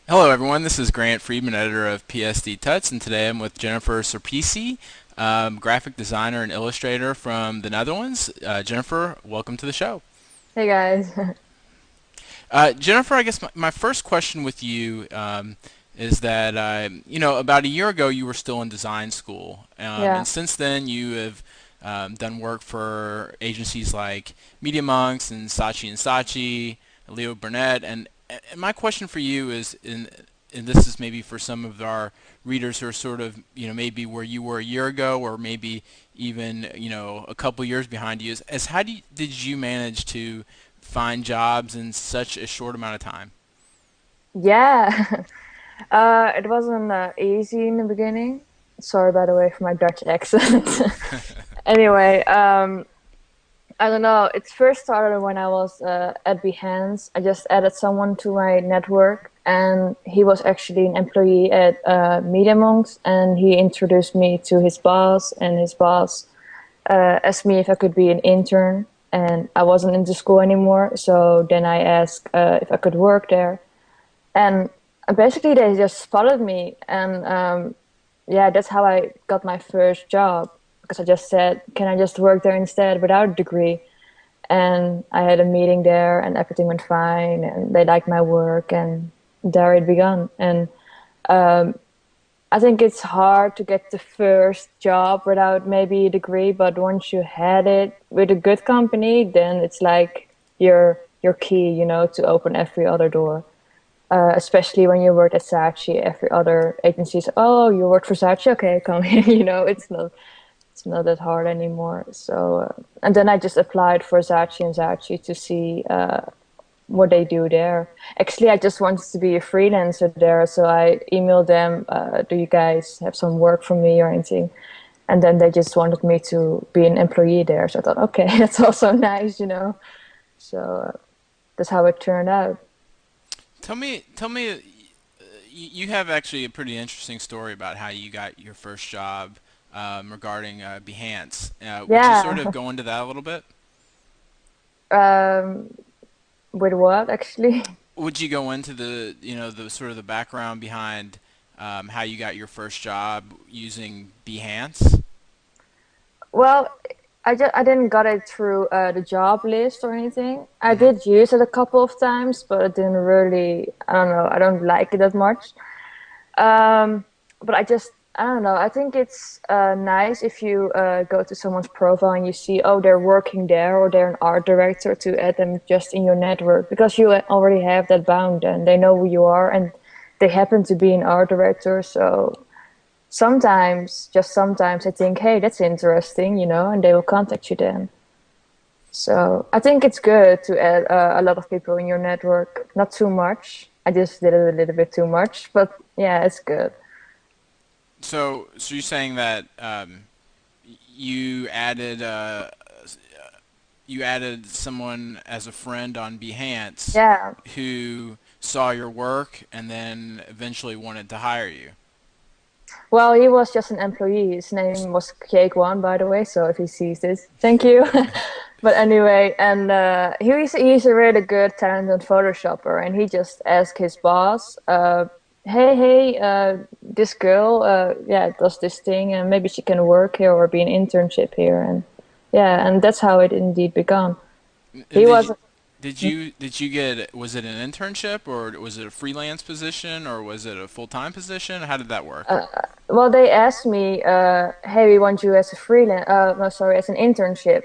Hello, everyone. This is Grant Friedman, editor of PSD Tuts, and today I'm with Jennifer Cirpici, graphic designer and illustrator from the Netherlands. Jennifer, welcome to the show. Hey guys. Jennifer, I guess my first question with you is that, about a year ago you were still in design school, Yeah. and since then you have done work for agencies like Media Monks and Saatchi, Leo Burnett, and my question for you is, and this is maybe for some of our readers who are sort of, maybe where you were a year ago, or maybe even, a couple years behind you, is how did you manage to find jobs in such a short amount of time? Yeah. It wasn't easy in the beginning. Sorry, by the way, for my Dutch accent. Anyway, I don't know. It first started when I was at Behance. I just added someone to my network, and he was actually an employee at Media Monks, and he introduced me to his boss, and his boss asked me if I could be an intern, and I wasn't into school anymore. So then I asked if I could work there. And basically they just spotted me, and yeah, that's how I got my first job, because I just said, can I just work there instead without a degree? And I had a meeting there, and everything went fine, and they liked my work, and there it began. And I think it's hard to get the first job without maybe a degree, but once you had it with a good company, then it's like your key, to open every other door. Especially when you work at Saatchi, every other agency says, "Oh, you work for Saatchi? Okay, come here." It's not that hard anymore. So, and then I just applied for Saatchi and Saatchi to see what they do there. Actually, I just wanted to be a freelancer there, so I emailed them, "Do you guys have some work for me or anything?" And then they just wanted me to be an employee there. So I thought, okay, that's also nice. So that's how it turned out. Tell me, you have actually a pretty interesting story about how you got your first job regarding Behance. Would you sort of Yeah. go into that a little bit? Um, with what actually? Would you go into the sort of the background behind how you got your first job using Behance? Well, I didn't got it through the job list or anything. I Hmm. did use it a couple of times, but I didn't really. I don't know. I don't like it that much. But I don't know. I think it's nice if you go to someone's profile and you see, oh, they're working there, or they're an art director, to add them just in your network, because you already have that bound and they know who you are, and they happen to be an art director. So sometimes, just sometimes, I think, hey, that's interesting, and they will contact you then. So I think it's good to add a lot of people in your network. Not too much. I just did it a little bit too much, but yeah, it's good. So you're saying that you added you added someone as a friend on Behance Yeah. who saw your work and then eventually wanted to hire you. Well, he was just an employee. His name was Cake One, by the way. So if he sees this, thank you. But anyway, and he's a really good, talented Photoshopper, and he just asked his boss, "Hey, this girl, yeah, does this thing, and maybe she can work here or be an internship here." And yeah, and that's how it indeed began. And He was. did you get, was it an internship or was it a freelance position or was it a full-time position? How did that work? Well, they asked me, "Hey, we want you as a freelance. No, sorry, as an internship."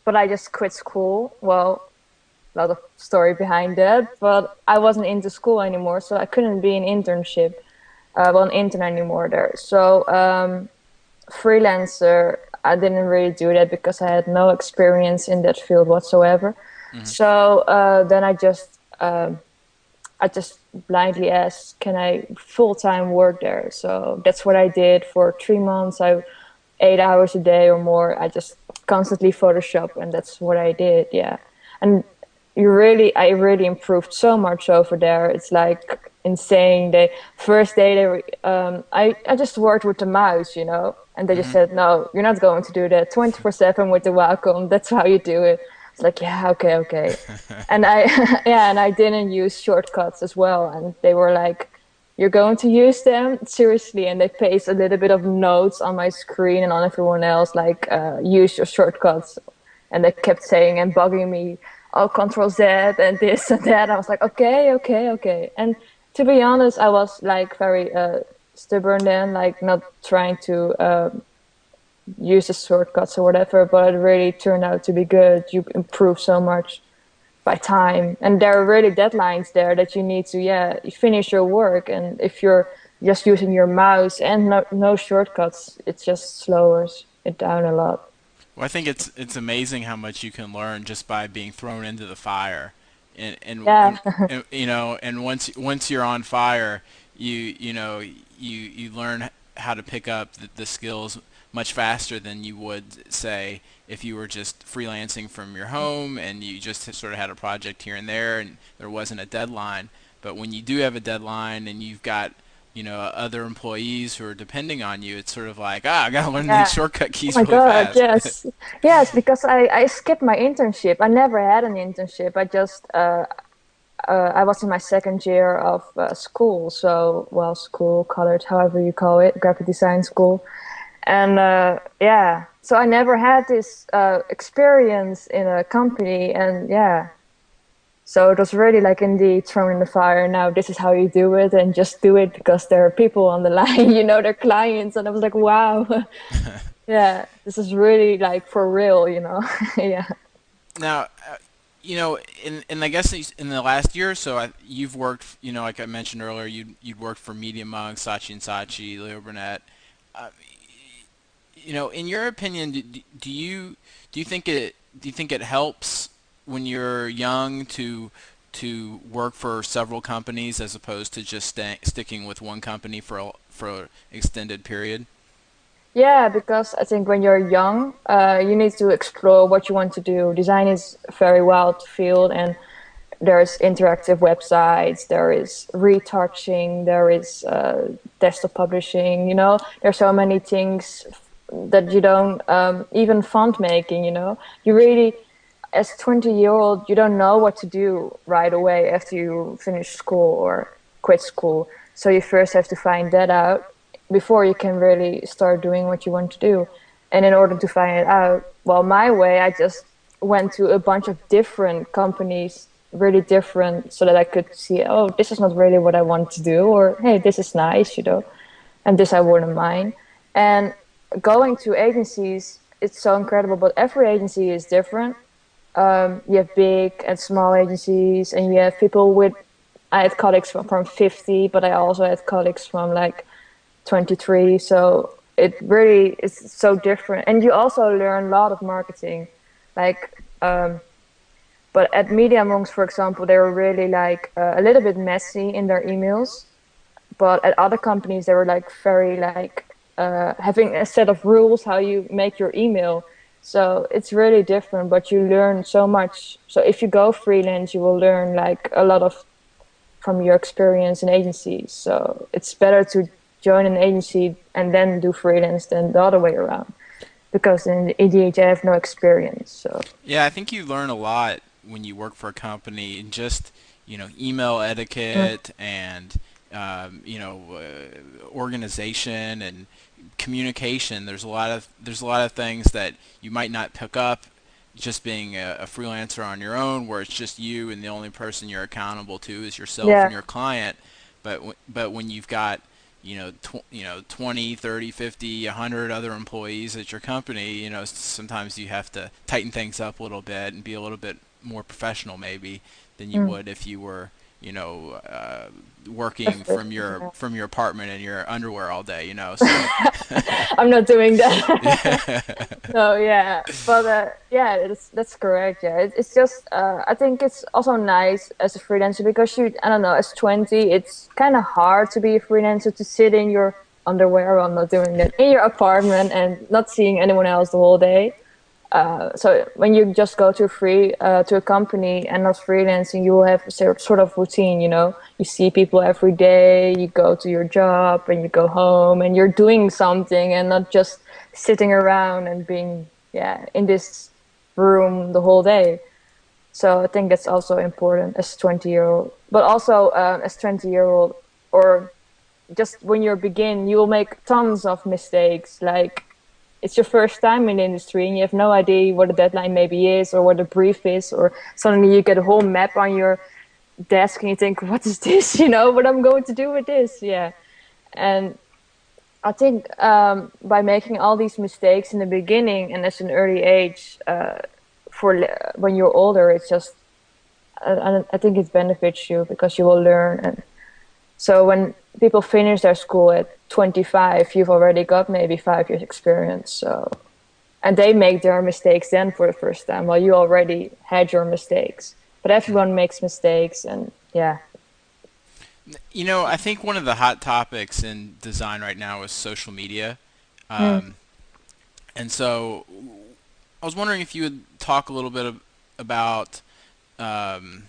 But I just quit school. Well, a lot of story behind that, but I wasn't into school anymore, so I couldn't be an internship, well, an intern anymore there. So freelancer, I didn't really do that because I had no experience in that field whatsoever. Hmm. So then I just blindly asked, "Can I full time work there?" So that's what I did for 3 months. 8 hours a day or more. I just constantly Photoshop, and that's what I did. Yeah, and I really improved so much over there. It's like insane. The first day they were, I just worked with the mouse, and they just Hmm. said, "No, you're not going to do that 24/7 with the Wacom. That's how you do it." It's like, yeah, okay, okay. And I, yeah, and I didn't use shortcuts as well. And they were like, you're going to use them? Seriously. And they paste a little bit of notes on my screen and on everyone else, like, use your shortcuts. And they kept saying and bugging me, oh, Control Z and this and that. I was like, okay, okay, okay. And to be honest, I was like very stubborn then, like not trying to use the shortcuts or whatever, but it really turned out to be good. You improve so much by time, and there are really deadlines there that you need to, yeah, finish your work. And if you're just using your mouse and no shortcuts, it just slows it down a lot. Well, I think it's amazing how much you can learn just by being thrown into the fire, and Yeah, you know, and once you're on fire, you know you learn how to pick up the skills much faster than you would say if you were just freelancing from your home and you just sort of had a project here and there and there wasn't a deadline. But when you do have a deadline and you've got other employees who are depending on you, it's sort of like, I gotta learn these yeah. shortcut Oh keys my really God, fast. yes. Yes, because I skipped my internship. I never had an internship. I was in my second year of school, so, well, school, college, however you call it, graphic design school. And yeah, so I never had this experience in a company. And yeah, so it was really like indeed thrown in the fire. Now this is how you do it, and just do it because there are people on the line, they're clients. And I was like, wow, yeah, this is really like for real. Yeah. Now, in I guess in the last year or so, you've worked, like I mentioned earlier, you'd worked for Media Monks, Saatchi and Saatchi, Leo Burnett. Uh, in your opinion, do you think it helps when you're young to work for several companies as opposed to just sticking with one company for an extended period? Yeah, because I think when you're young, you need to explore what you want to do. Design is a very wild field, and there's interactive websites, there is retouching, there is desktop publishing. There's so many things that you don't, even font making. You really, as 20-year-old, you don't know what to do right away after you finish school or quit school. So you first have to find that out before you can really start doing what you want to do. And in order to find it out, well, my way, I just went to a bunch of different companies, really different, so that I could see, oh, this is not really what I want to do, or hey, this is nice, and this I wouldn't mind. And going to agencies, it's so incredible, but every agency is different. You have big and small agencies, and you have people with. I had colleagues from 50, but I also had colleagues from like 23. So it really is so different, and you also learn a lot of marketing, like. But at Media Monks, for example, they were really like a little bit messy in their emails. But at other companies, they were like very like having a set of rules how you make your email. So it's really different, but you learn so much. So if you go freelance, you will learn like a lot of from your experience in agencies. So it's better to join an agency and then do freelance than the other way around, because in EDH I have no experience. So Yeah, I think you learn a lot when you work for a company and just, email etiquette and, organization and communication. There's a lot of things that you might not pick up just being a freelancer on your own, where it's just you and the only person you're accountable to is yourself and yeah, your client. But when you've got 20, 30, 50, 100 other employees at your company, sometimes you have to tighten things up a little bit and be a little bit more professional maybe than you mm, would if you were, working that's it. from your apartment in your underwear all day, So I'm not doing that. yeah. No, yeah, but yeah, that's correct. Yeah, it's just I think it's also nice as a freelancer because I don't know, as 20, it's kind of hard to be a freelancer to sit in your underwear. I'm not doing that in your apartment and not seeing anyone else the whole day. So when you just go to a company and not freelancing, you will have a sort of routine. You see people every day. You go to your job and you go home and you're doing something and not just sitting around and being in this room the whole day. So I think that's also important as 20-year-old, but also as 20-year-old, or just when you begin, you will make tons of mistakes. Like it's your first time in the industry and you have no idea what a deadline maybe is or what a brief is, or suddenly you get a whole map on your desk and you think, what is this? What I'm going to do with this? Yeah. And I think by making all these mistakes in the beginning and at an early age, when you're older, it's just, I think it benefits you because you will learn. And so when people finish their school at 25, you've already got maybe 5 years experience. So, and they make their mistakes then for the first time, while you already had your mistakes. But everyone makes mistakes, and yeah. I think one of the hot topics in design right now is social media. Mm. Um, and so I was wondering if you would talk a little bit about um,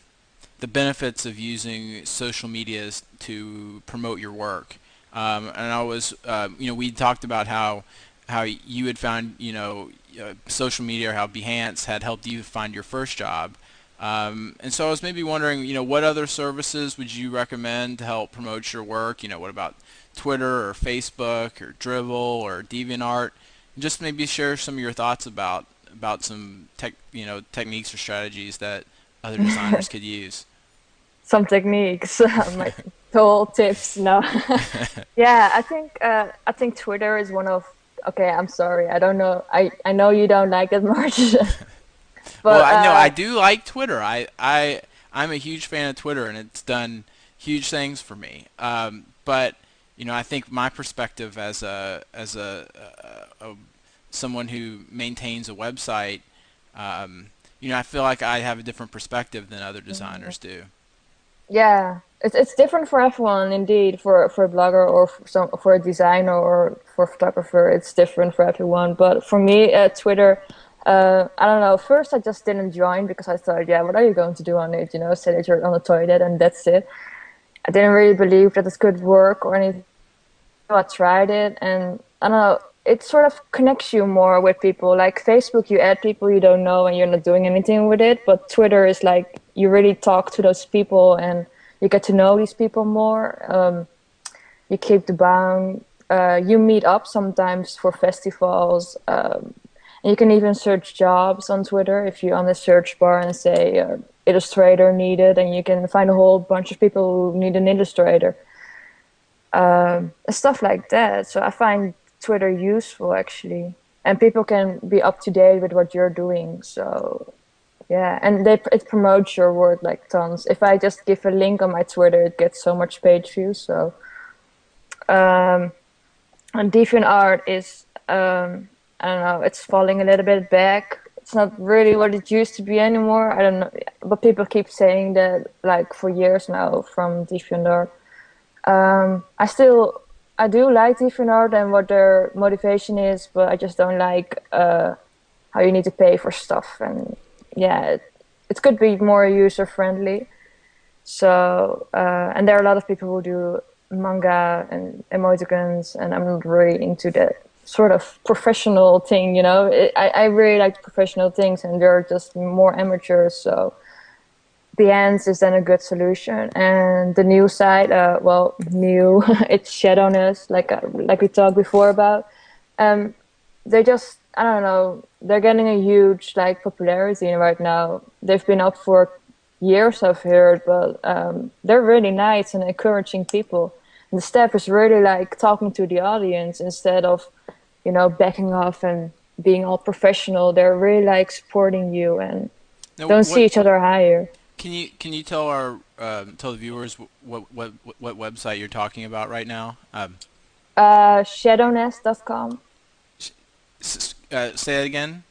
the benefits of using social medias to promote your work. And I was, we talked about how you had found, social media, or how Behance had helped you find your first job. And so I was maybe wondering, what other services would you recommend to help promote your work? What about Twitter or Facebook or Dribbble or DeviantArt? And just maybe share some of your thoughts about some techniques or strategies that other designers could use. Some techniques, like tool tips. No, yeah, I think Twitter is one of. Okay, I'm sorry. I don't know. I know you don't like it much, Well, but I know I do like Twitter. I'm a huge fan of Twitter, and it's done huge things for me. But I think my perspective as a someone who maintains a website, I feel like I have a different perspective than other designers do. yeah, it's different for everyone. Indeed, for a blogger or for a designer or for a photographer, it's different for everyone. But for me, Twitter. I don't know. First, I just didn't join because I thought, yeah, what are you going to do on it? Say that you're on the toilet and that's it. I didn't really believe that it could work or anything. So I tried it, and I don't know. It sort of connects you more with people. Like Facebook, you add people you don't know, and you're not doing anything with it. But Twitter is like you really talk to those people, and you get to know these people more. You keep the bond. You meet up sometimes for festivals. And you can even search jobs on Twitter if you're on the search bar and say illustrator needed, and you can find a whole bunch of people who need an illustrator, stuff like that. So I find Twitter useful actually, and people can be up to date with what you're doing. So yeah, and it promotes your work like tons. If I just give a link on my Twitter, it gets so much page views. So um, and DeviantArt is I don't know, it's falling a little bit back. It's not really what it used to be anymore. I don't know, but people keep saying that like for years now from DeviantArt. I do like DeviantArt and what their motivation is, but I just don't like how you need to pay for stuff. And yeah, it could be more user friendly. So and there are a lot of people who do manga and emoticons, and I'm not really into that sort of professional thing. I really like professional things, and they're just more amateurs. So Behance is then a good solution. And the new site, well, new, it's Shadowness, like we talked before about. Um, they just, I don't know, they're getting a huge like popularity right now. They've been up for years, I've heard, but they're really nice and encouraging people. And the staff is really like talking to the audience instead of, backing off and being all professional. They're really like supporting you and Now, don't see each other higher. can you tell our tell the viewers what website you're talking about right now? Shadownest.com. Say it again.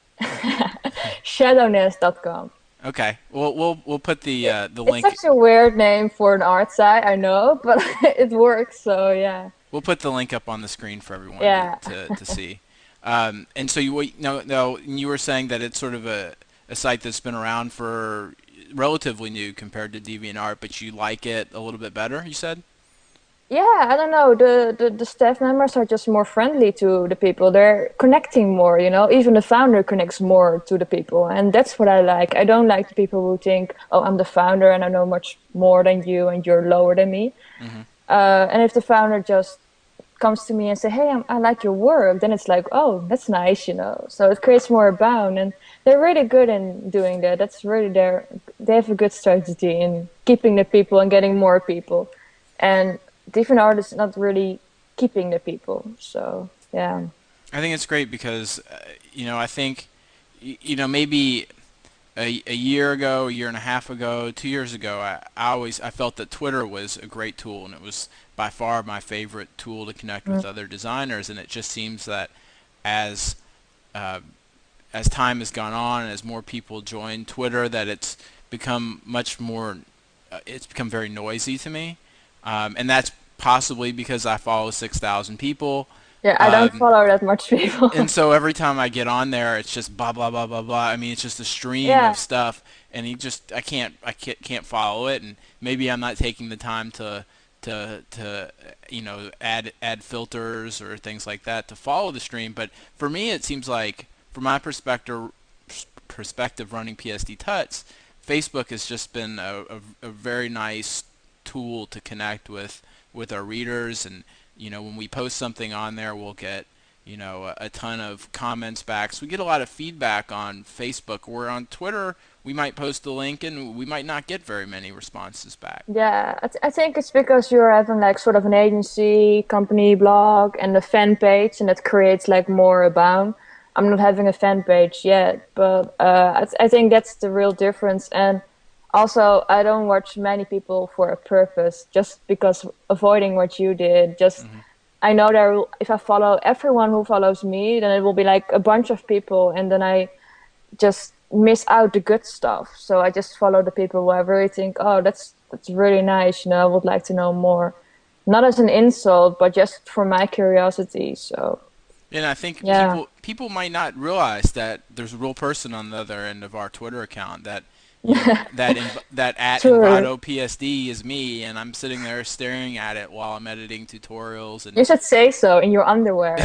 Shadownest.com. Okay. Well, we'll put the It's link. such a weird name for an art site, I know, but it works, so yeah. We'll put the link up on the screen for everyone Yeah. to see. And so no, you were saying that it's sort of a site that's been around for relatively new compared to DeviantArt, but you like it a little bit better, you said? yeah, I don't know. The staff members are just more friendly to the people. They're connecting more, you know. Even the founder connects more to the people, and that's what I like. I don't like the people who think, "Oh, I'm the founder and I know much more than you, and you're lower than me." Hmm. And if the founder just comes to me and say, "Hey, I like your work," then it's like, "Oh, that's nice," you know. So it creates more a bond, and they're really good in doing that. That's really their. They have a good strategy in keeping the people and getting more people, and different artists not really keeping the people. So yeah, I think it's great because, I think, maybe a year ago, a year and a half ago, 2 years ago, I felt that Twitter was a great tool, and it was by far my favorite tool to connect with mm, other designers. And it just seems that as uh, as time has gone on and as more people join Twitter, that it's become much more. It's become very noisy to me, and that's possibly because I follow 6,000 people. yeah. I don't Um, follow that much and people. so every time I get on there, it's just blah blah blah blah blah. I mean, it's just a stream of Yeah, stuff, and I can't follow it, and maybe I'm not taking the time to add filters or things like that to follow the stream. But for me, it seems like from my perspective running PSD Tuts, Facebook has just been a very nice tool to connect with our readers, and when we post something on there, we'll get a ton of comments back. So we get a lot of feedback on Facebook, where on Twitter we might post a link and we might not get very many responses back. yeah. I think it's because you're having like sort of an agency, company blog, and a fan page, and it creates like more abound. I'm not having a fan page yet, but I think that's the real difference. And also, I don't watch many people for a purpose, just because avoiding what you did. Just Hmm. I know if I follow everyone who follows me, then it will be like a bunch of people, and then I just miss out the good stuff. So I just follow the people who I really think, oh, that's really nice. You know, I would like to know more. Not as an insult, but just for my curiosity. So And I think yeah, people might not realize that there's a real person on the other end of our Twitter account, that at true. Envado PSD is me, and I'm sitting there staring at it while I'm editing tutorials. And You should say so in your underwear.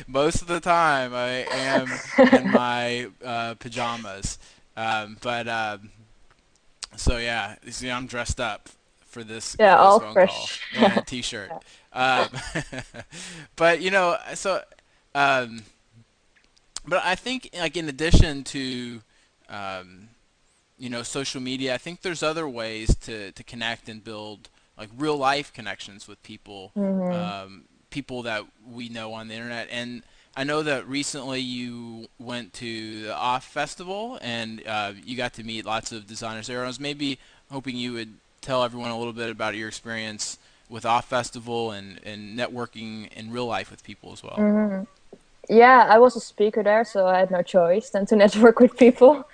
most of the time I am in my pajamas. But So yeah, you see, I'm dressed up Yeah, for this all phone call. fresh. Yeah, t-shirt. Um, but um, but I think, like, in addition to um, social media, I think there's other ways to connect and build like real life connections with people, Hmm. people that we know on the internet. And I know that recently you went to the Off Festival, and you got to meet lots of designers there. I was maybe hoping you would tell everyone a little bit about your experience with Off Festival and networking in real life with people as well. Hmm. Yeah, I was a speaker there, so I had no choice than to network with people.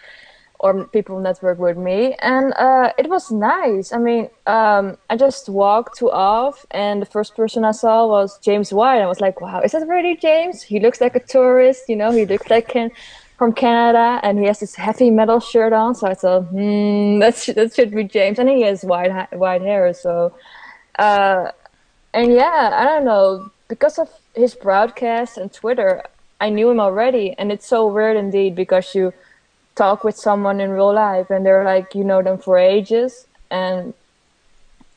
Or people network with me, and it was nice. I mean, I just walked to off, and the first person I saw was James White. I was like, "Wow, is that really James? He looks like a tourist, you know. He looks like from Canada, and he has this heavy metal shirt on." So I thought, that should be James, and he has white hair. So, uh, and yeah, I don't know, because of his broadcast and Twitter, I knew him already, and it's so weird indeed because you talk with someone in real life and they're like you know them for ages. And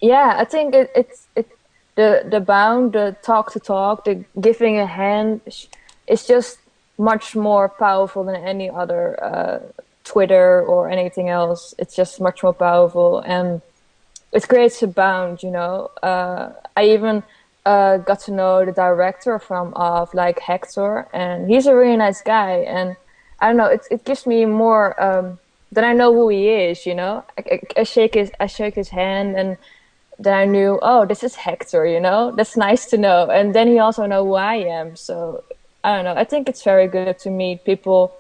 yeah, I think the bound, the talk to talk, the giving a hand is just much more powerful than any other Twitter or anything else. It's just much more powerful, and it creates a bound, you know. I even got to know the director from of like Hector, and he's a really nice guy. And I don't know, it gives me more then I know who he is, you know. I shake his hand, and then I knew, oh, this is Hector, you know. That's nice to know. And then he also know who I am. So I don't know. I think it's very good to meet people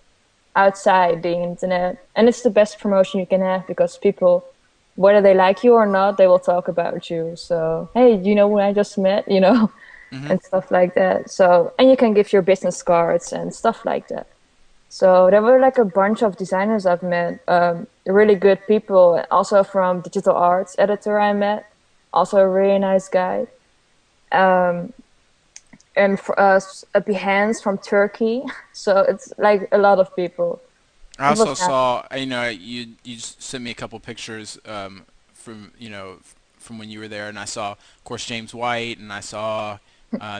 outside the internet, and it's the best promotion you can have because people, whether they like you or not, they will talk about you. So hey, you know when I just met, you know, Hmm. and stuff like that. So, and you can give your business cards and stuff like that. So there were like a bunch of designers I've met, really good people. Also from digital arts editor I met, also a really nice guy. um, and a Behance from Turkey. So it's like a lot of people. I It was also nice. saw, you sent me a couple pictures from from when you were there, and I saw, of course, James White, and I saw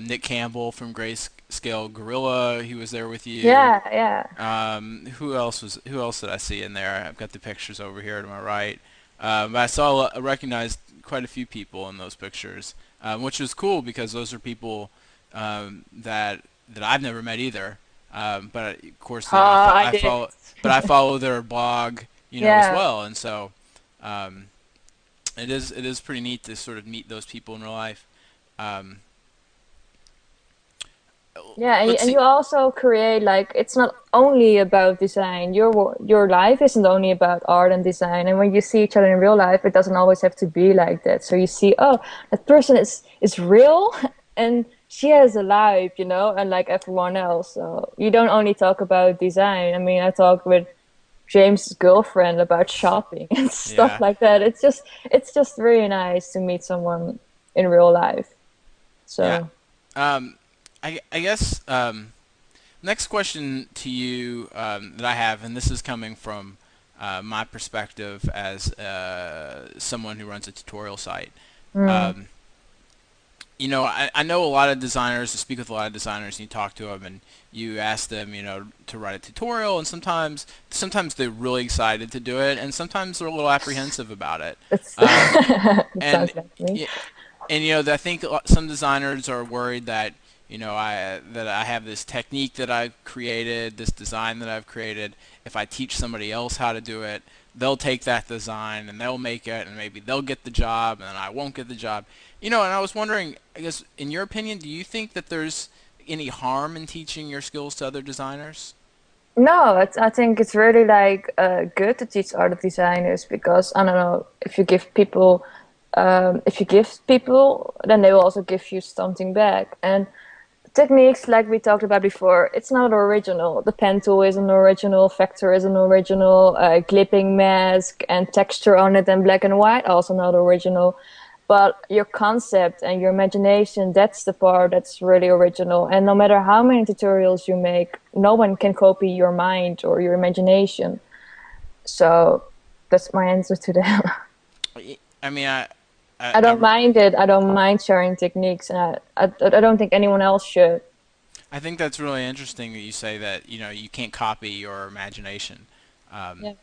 Nick Campbell from Grayscale Gorilla. He was there with you. Yeah, yeah. Who else did I see in there? I've got the pictures over here to my right. But I recognized quite a few people in those pictures, which was cool because those are people that I've never met either. But of course, I I did. follow, but I follow their blog, as Yeah. well, and so um, it is pretty neat to sort of meet those people in real life. Um, Yeah, and let's and see. you also create like it's not only about design. Your life isn't only about art and design. And when you see each other in real life, it doesn't always have to be like that. So you see, oh, that person is real, and she has a life, and like everyone else. So you don't only talk about design. I mean, I talked with James' girlfriend about shopping and stuff Yeah, like that. It's just really nice to meet someone in real life. yeah. So. Um, I guess next question to you that I have, and this is coming from my perspective as someone who runs a tutorial site. Mm. Um, I know a lot of designers, I speak with a lot of designers, and you talk to them, and you ask them, to write a tutorial, and sometimes they're really excited to do it, and sometimes they're a little apprehensive about it. It's Um, it and sounds like me. y- and I think some designers are worried that I have this technique that I've created, this design that I've created. If I teach somebody else how to do it, they'll take that design and they'll make it, and maybe they'll get the job, and I won't get the job. And I was wondering, I guess, in your opinion, do you think that there's any harm in teaching your skills to other designers? No, I think it's really like good to teach art designers because I don't know if you give people, then they will also give you something back. And techniques like we talked about before, it's not original. The pen tool isn't original, vector isn't original, clipping mask and texture on it and black and white also not original. But your concept and your imagination, that's the part that's really original. And no matter how many tutorials you make, no one can copy your mind or your imagination. So that's my answer to that. I mean, I don't I mind it. I don't mind sharing techniques, and I don't think anyone else should. I think that's really interesting that you say that you can't copy your imagination. Yeah.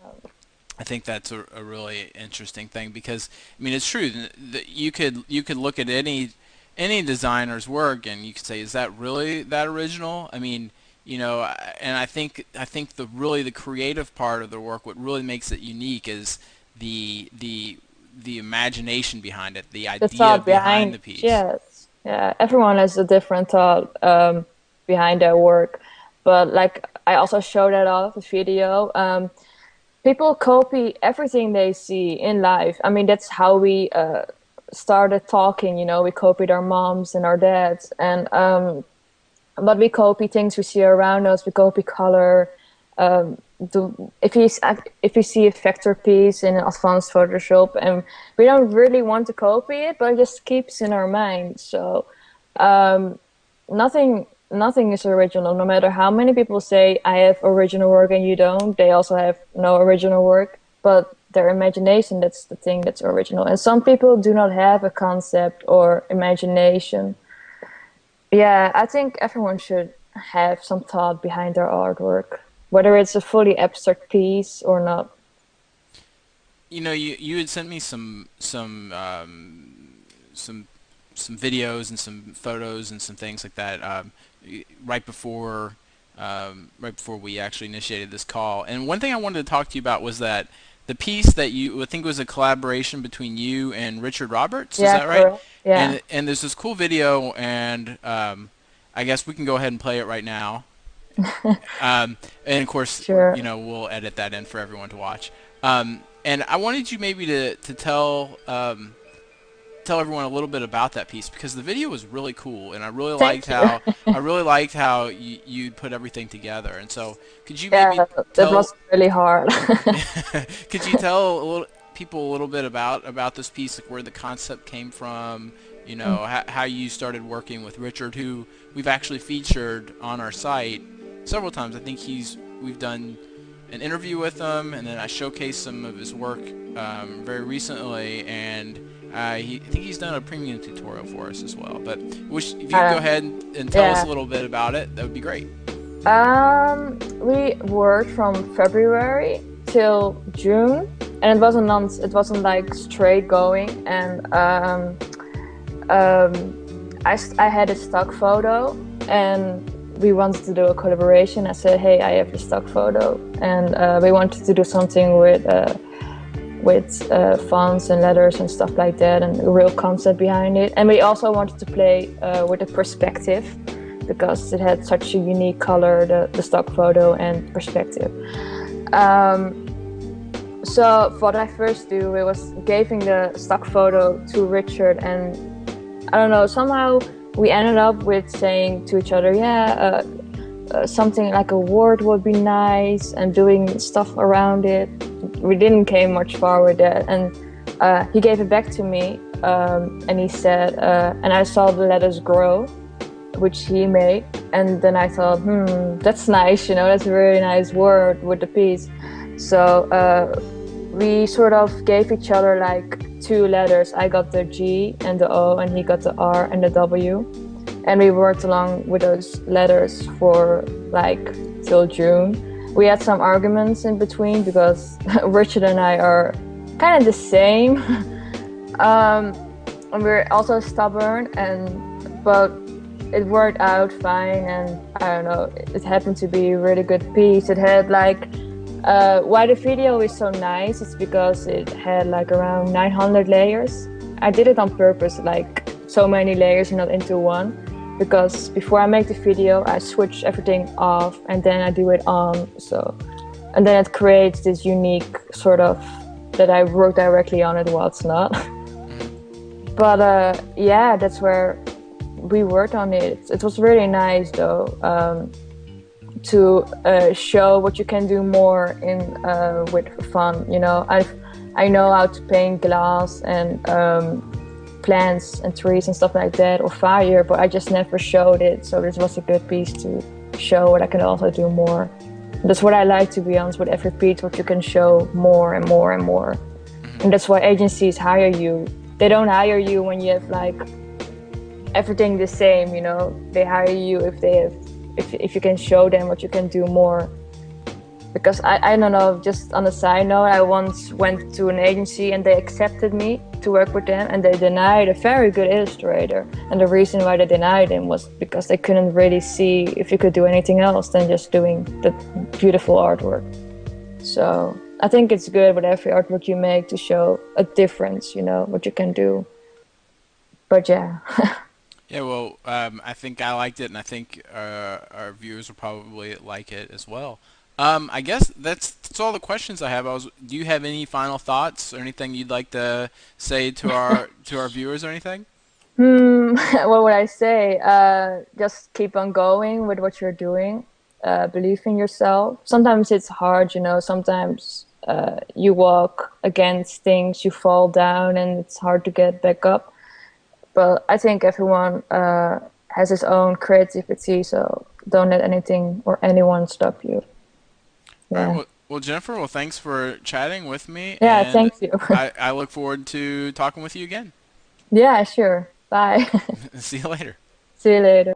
I think that's a really interesting thing because I mean it's true that you could look at any designer's work and you could say, is that really that original? I mean, and I think the creative part of the work, what really makes it unique, is the imagination behind it, the The idea thought behind behind, the piece. yes, yeah, everyone has a different thought behind their work, but like I also showed that off the video. People copy everything they see in life. I mean, that's how we started talking. We copied our moms and our dads, and but we copy things we see around us. We copy color. The, if you see a vector piece in advanced Photoshop, and we don't really want to copy it, but it just keeps in our mind. So nothing is original. No matter how many people say I have original work and you don't, they also have no original work. But their imagination, that's the thing that's original. And some people do not have a concept or imagination. Yeah, I think everyone should have some thought behind their artwork, whether it's a fully abstract piece or not. You had sent me some some videos and some photos and some things like that right right before we actually initiated this call. And one thing I wanted to talk to you about was that the piece that I think was a collaboration between you and Richard Roberts. Is Yeah, that right? correct. Yeah. And there's this cool video, and I guess we can go ahead and play it right now. And of course, Sure. we'll edit that in for everyone to watch. And I wanted you maybe to tell everyone a little bit about that piece because the video was really cool, and Thank you. I really liked how you put everything together. And so, could you maybe Yeah, that tell was really hard. could you tell people a little bit about this piece, like where the concept came from, Mm. how you started working with Richard, who we've actually featured on our site several times. I think we've done an interview with him, and then I showcased some of his work very recently, and I think he's done a premium tutorial for us as well. But if you could go Uh, ahead and tell us yeah. a little bit about it, that would be great. We worked from February till June, and it wasn't like straight going. And I had a stock photo, and we wanted to do a collaboration. I said, "Hey, I have a stock photo," and we wanted to do something with fonts and letters and stuff like that, and a real concept behind it. And we also wanted to play with the perspective because it had such a unique color, the stock photo and perspective. Um, so what I first do, it was giving the stock photo to Richard, and I don't know, somehow we ended up with saying to each other, yeah, something like a word would be nice, and doing stuff around it. We didn't came much far with that, and he gave it back to me, and he said, and I saw the letters grow, which he made, and then I thought, that's nice, that's a really nice word with the piece. So we sort of gave each other like two letters. I got the G and the O, and he got the R and the W, and we worked along with those letters for like till June. We had some arguments in between because Richard and I are kind of the same, and we're also stubborn, but it worked out fine. And I don't know, it happened to be a really good piece. It had like why the video is so nice is because it had like around 900 layers. I did it on purpose, like so many layers not into one, because before I make the video I switch everything off and then I do it on, and then it creates this unique sort of that I work directly on it while it's not. But yeah, that's where we worked on it. It was really nice though, to show what you can do more in with fun. I know how to paint glass and plants and trees and stuff like that, or fire, but I just never showed it. So this was a good piece to show what I can also do more. That's what I like, to be honest, with every piece, what you can show more and more and more. And that's why agencies hire you. They don't hire you when you have like everything the same, They hire you if you can show them what you can do more. Because I don't know, just on a side note, I once went to an agency and they accepted me to work with them, and they denied a very good illustrator. And the reason why they denied him was because they couldn't really see if you could do anything else than just doing the beautiful artwork. So I think it's good with every artwork you make to show a difference, what you can do. But yeah. Yeah, well, I think I liked it, and I think our viewers will probably like it as well. I guess that's all the questions I have. Do you have any final thoughts or anything you'd like to say to our viewers or anything? What would I say? Just keep on going with what you're doing. Believe in yourself. Sometimes it's hard, Sometimes you walk against things, you fall down, and it's hard to get back up. But I think everyone has his own creativity, so don't let anything or anyone stop you. All right. Yeah. Well, Jennifer, well, thanks for chatting with me, Yeah, and thank you. I look forward to talking with you again. Yeah, sure. Bye. See you later. See you later.